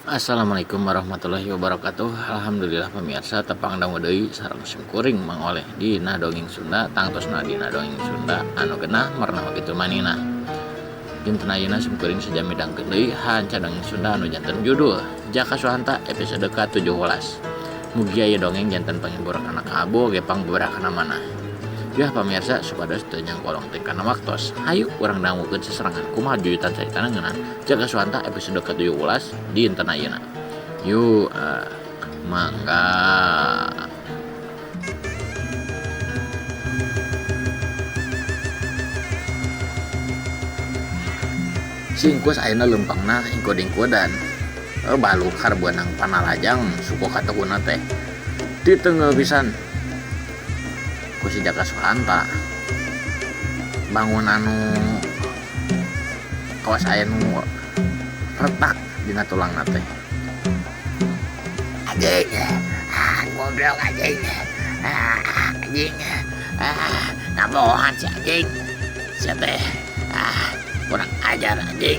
Assalamualaikum warahmatullahi wabarakatuh. Alhamdulillah pemirsa tepang dangu deui sareng simkuring mangoleh dina dongeng Sunda tangtosna dina dongeng Sunda anu genah marna kitu manina. Dinten ayeuna simkuring sajami dangkeun deui hanca dongeng Sunda anu janten judul Jaka Suhanta episode ke-17. Mugi aya dongeng janten panghibur anak abo ge pangbeberakna manah. Yah pamirsa supados teu nyangkolong teh kana waktos. Hayu urang dangukeun seserangan kumaha jujutan caritana ngeunaan Jaka Suhanta episode ke-17 di dinten ayeuna. Yuk, mangga. Singkus ayeuna leumpangna ingkod-ingkodan. Balukar beunang panalajang suku katuhuna teh. Diteungel pisan ku si Jaka Suhanta. Bangun anu kawas aya nu retak dina tulangna teh. Anjing, goblok anjing. Anjing. Ngabohan si anjing. Sia teh kurang ajar anjing.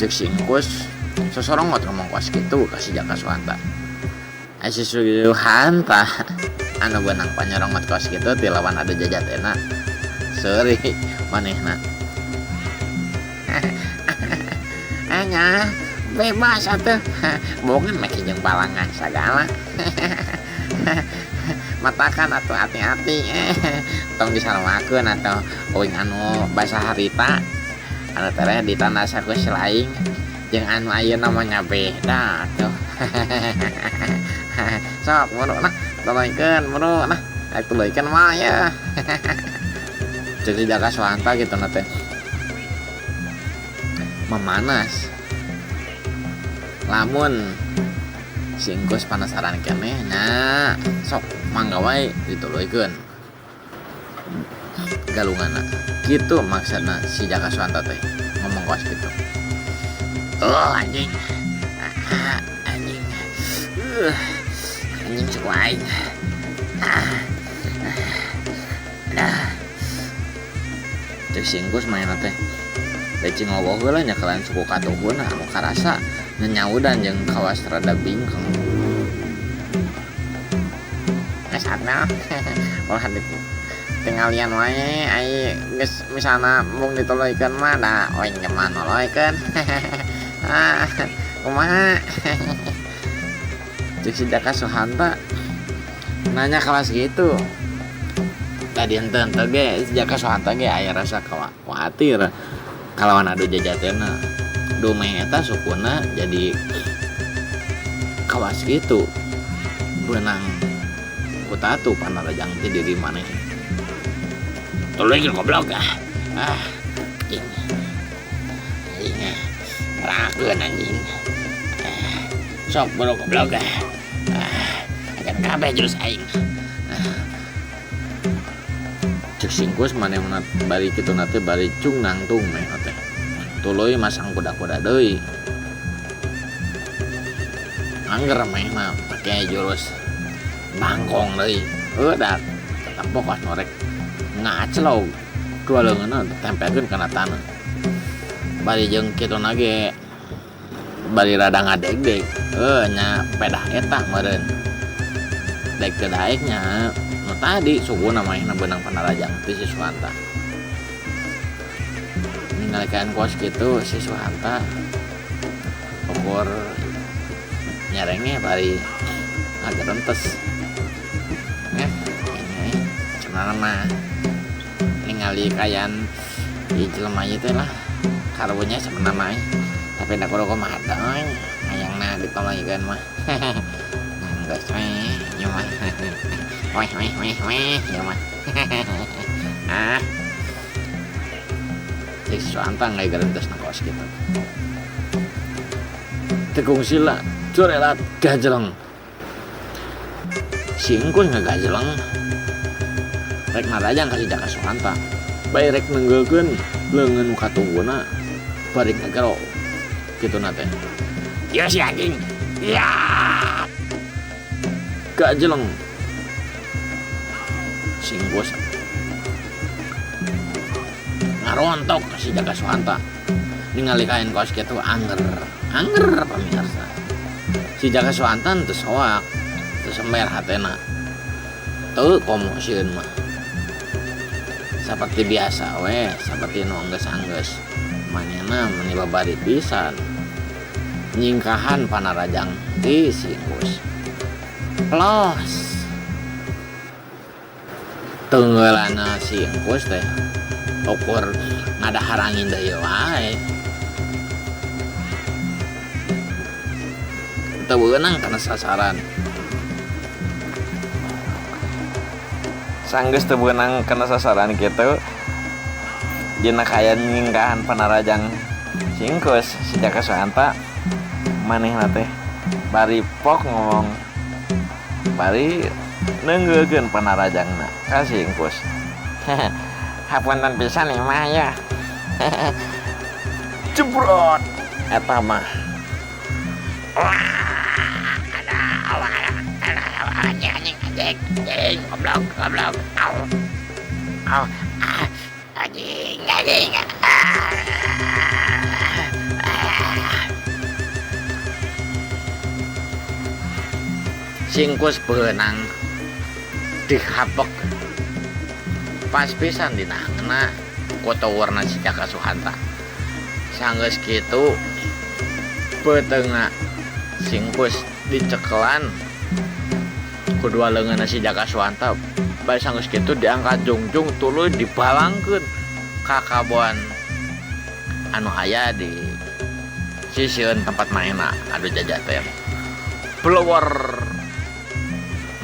Cek singkus sosorongot ngomong kuas kitu ka si Jaka Suhanta. Si Suhanta anu beunang panyerongot kuas kitu ti lawan adu jajatena. Seuri manehna. Anya bebas atuh. Bogan make jeung balangan sagala. Matakan atuh hati-hati. Tong disarwakeun atuh uing anu basa harita. Anu tereh ditandasa ku selaing jeung anu ayeuna mah beda atuh. Sok muru nah tolongkeun muru nah atuh tuluykeun mah ya. Jadi Jaka Suhanta gitu teh memanas. Lamun singkus penasaran keneh nya sok mangga wae dituluykeun galunganna. Gitu maksudna si Jaka Suhanta teh ngomong kuas gitu. Oh anjing. Anjing. Anjing suku aing. Cek singkus main teh. Lecing ngoboh heula nya kalian suku katuhuna anu karasa nyaudan jeung kawas rada bingkeng. Ngasatna. Ulah tingalian wae ai geus misalna mung ditolojkeun mah da oing geman noloykeun. Kumaha? Cek si Jaka Suhanta nanya kelas gitu. Tadi enten ge si Jaka Suhanta ge aya rasa khawatir kalawan adu jajatena. Dumeh eta sukuna jadi kawas gitu. Beunang kutatu panarajang ti diri maneh. Tuluy goblok anjing. Rakeun anjing. Sok boro goblok akan kabeh jurus aing. Cek singkus manehna bari kituna teh bari cung nangtung meh teh. Tuluy masang kuda-kuda deui. Angger mehna pake jurus bangkong deui. Eueuh tempo kos norek ngaclog dua leungeunna tempelkeun kana taneuh. Bari jeung kituna ge bari rada ngadeg-deg. Nya pedah eta meureun. Dek teu daeknya nu tadi suguna manehna beunang panarajang ti si Suhanta. Ningalikeun kos kitu si Suhanta ukur nyerenge bari agak rentes. Ini cenah mah ningali kayan ieu jelema ieu teh lah karunya sebenarnya mah. Tapi da kudu kumaha dong hayangna ditolongkeun mah. Geus we nya mah. Weh nya mah. Cek Suhanta ngai garentes na kos kitu. Tegung sila corelat gajeleng. Singkus ngagajeleng. Rek narajang ka si Jaka Suhanta. Bae rek nenggeulkeun leungeun nu katuhuna bari ngagero kituna teh. Ya si anjing. Ya. Gajeleng. Singkus ngarontok si Jaka Suhanta ningali kain kaos kitu anger pamirsa. Si Jaka Suhanta teu soak teu semer hatena teu komo sieun mah seperti biasa we seperti nu anggeus manehna meni babari pisan nyingkahan panarajang ti Singkus los tenggeulana Singkus teh ukur ngadaharangin deui wae teu beunang kana sasaran sanggeus teu beunang kana sasaran kitu dina kayan nyingkahan panarajang Singkus si Jaka Suhanta manehna teh bari pok ngomong bari nenggeukeun panarajangna ka Singkus. Hapunten pisan ieu mah ya. Jebrot eta mah. Anjing goblok. Anjing. Singkus beunang dihapek pas pisan dina angna ku towerna si Jaka Suhanta. Sanggeus kitu peutengna Singkus dicekelan kedua leungeunna si Jaka Suhanta. Bae sanggeus kitu diangkat jungjung tuluy dibalangkeun ka kaboan anu aya di sisieun tempat mainna adu jajater. Blower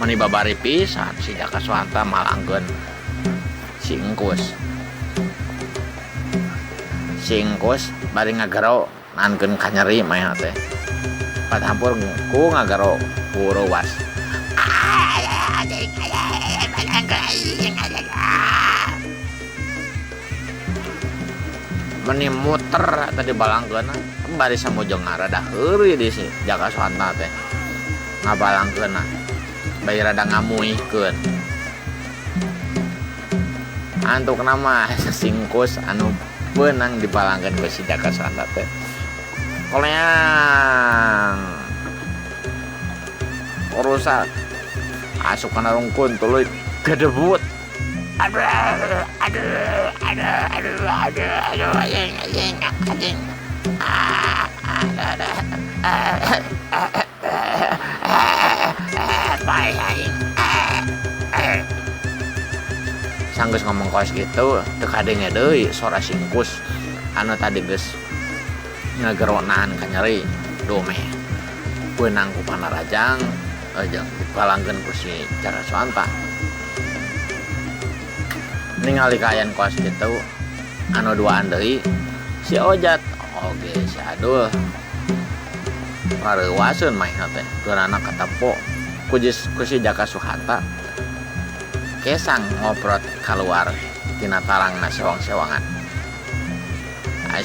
mani babari pisan si Jaka Suhanta malangkeun Singkus bari ngagero nankeun kanyeri mah teh padampur ku ngagero puruwas meni muter tadi balangkeun bari samujeng rada heuri di si Jaka Suhanta teh ngabalangkeun bari rada ngamuihkeun antuk nama Singkus anu beunang dibalangkeun ku si Jaka Suhanta teh koleang rusak asup kana rungkun tuluy gedebut aduh anjing sanggeus ngomong kaos gitu teu kadenge deui sora Singkus anu tadi geus ngagero nahan kanyeri domeh beunang ku panarajang jeung dipalangkeun ku si Jaka Suhanta ningali kaayaan kaos gitu anu duaan deui si Ojat oge si Adul pareuwaseun maehna teh geurana katempo ku si Jaka Suhanta kesang ngoprot keluar tina tarangna sewang-sewangan.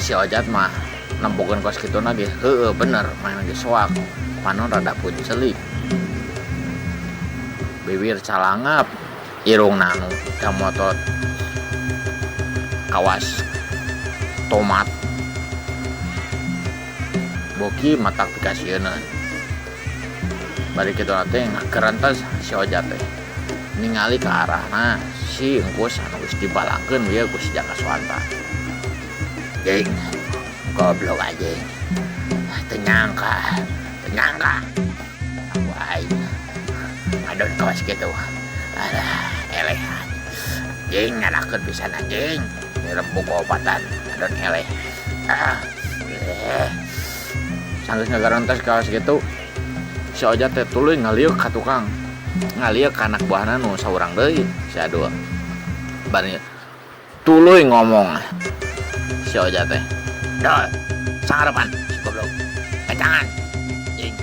Si Ojat mah nempukeun kos kituna ge heueuh bener main ge soak panon rada puncelik. Bibir calangap irungna anu kamotot kawas tomat boki matak dikasieun. Bari kitu teh ngakerentas si Ojat teh ningali ke arahna si Singkus anu geus dibalangkeun ieu ku si Jaka Suhanta. Jeung goblok anjing. Teu nyangka. Aku aing ngadon kawas kitu. Alah, eleh. Jeung ngadakeun pisan anjing. Rempuk obatan adon eleh. Sanggeus ngagarontos kawas kitu. Si Ojat teh tuluy ngaliuk ka tukang. Ngalieu ka anak buahna nu saurang deui si Adul bari tuluy ngomong si Ojat teh dol sangarepan si goblok kecangan jing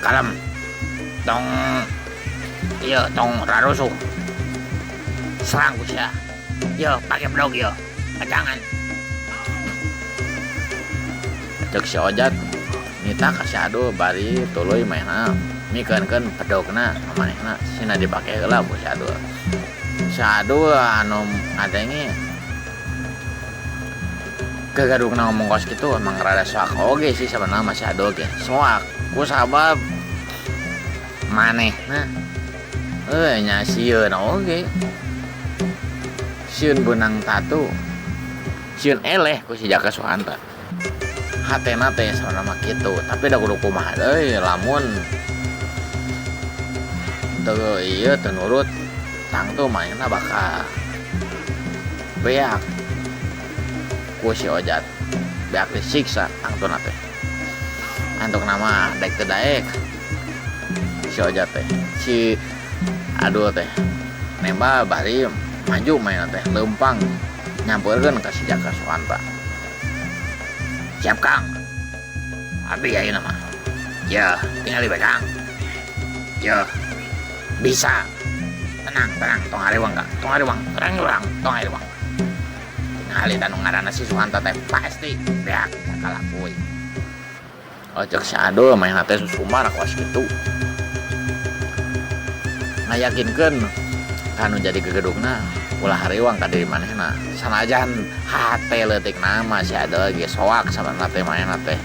kalem tong ieu tong rarusuh serang ku sia ieu pake blog ieu kecangan cek si Ojat nita ka si Adul bari tuluy mainna mikeunkeun pedogna manehna sina dipake heula ku si Adul anu ngadenge kegadukna ngomong kos gitu emang rada soak oge sih sebenarnya masih ada oge soak ku sabab maneh nah nya sieun oge sieun benang tatu sieun eleh ku si Jaka Suhanta hatena teh sebenarnya mah kitu tapi da kudu kumaha deui lamun teu ieu teu nurut tang tuh mainna bakal beak ku si Ojat beak disiksa tang tuh nate antuk nama daek teu daek si Ojat teh si aduh teh nemba bari maju main teh lempang nyampeurkeun ka si Jaka Suhanta siap Kang abi ayeuna mah ya tinggal di Kang ya bisa tenang tong harewang Kang tong harewang tong harewang tinggal tanu ngaranna si Suhanta teh pasti beak kalakuy ojek si Ado main teh susumar kuas kitu ngayakinkeun kanu jadi gegedugna ulah harewang ka diri manehna sanajan hate leutik nama si Ado ge soak sabarna teh manehna teh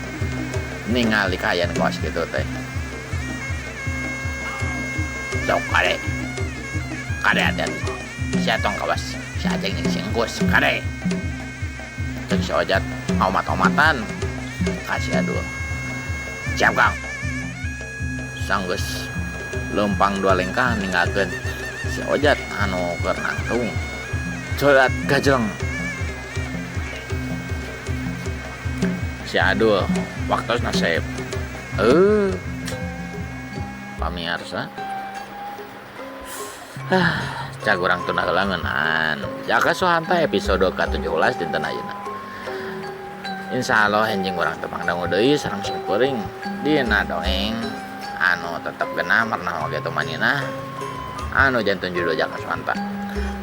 ningali kaayaan kuas kitu teh sok kade hati si Atong kawas si Aceng jeung si Enggus kade cek si Ojat omat-omatan kasih Ado siap Kang sanggeus lempang dua lengkah ninggalkeun si Ojat anu keur nangtung colat gajeng si Ado waktu nasib pamirsa cak urang teu nagelangenan Jaka Suhanta episode ke-17 dinten ayeuna insyaallah enjing urang teu mangdangu deui sareng simkuring dina dongeng anu tetep genah marna oge teu manina anu janten judul Jaka Suhanta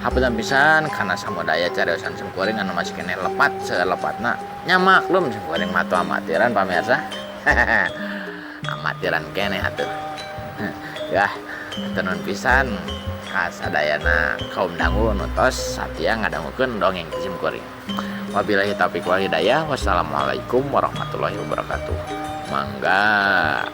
hapunten pisan kana samudaya cariosan simkuring anu masih kene lepat selepatna nya maklum simkuring mah teu amatiran pamirsa amatiran kene atuh yah tenun pisan kasadayana kaum dangu nutos satya ngadangukeun dongeng di simkuring wabillahi taufiq wal hidayah wassalamualaikum warahmatullahi wabarakatuh mangga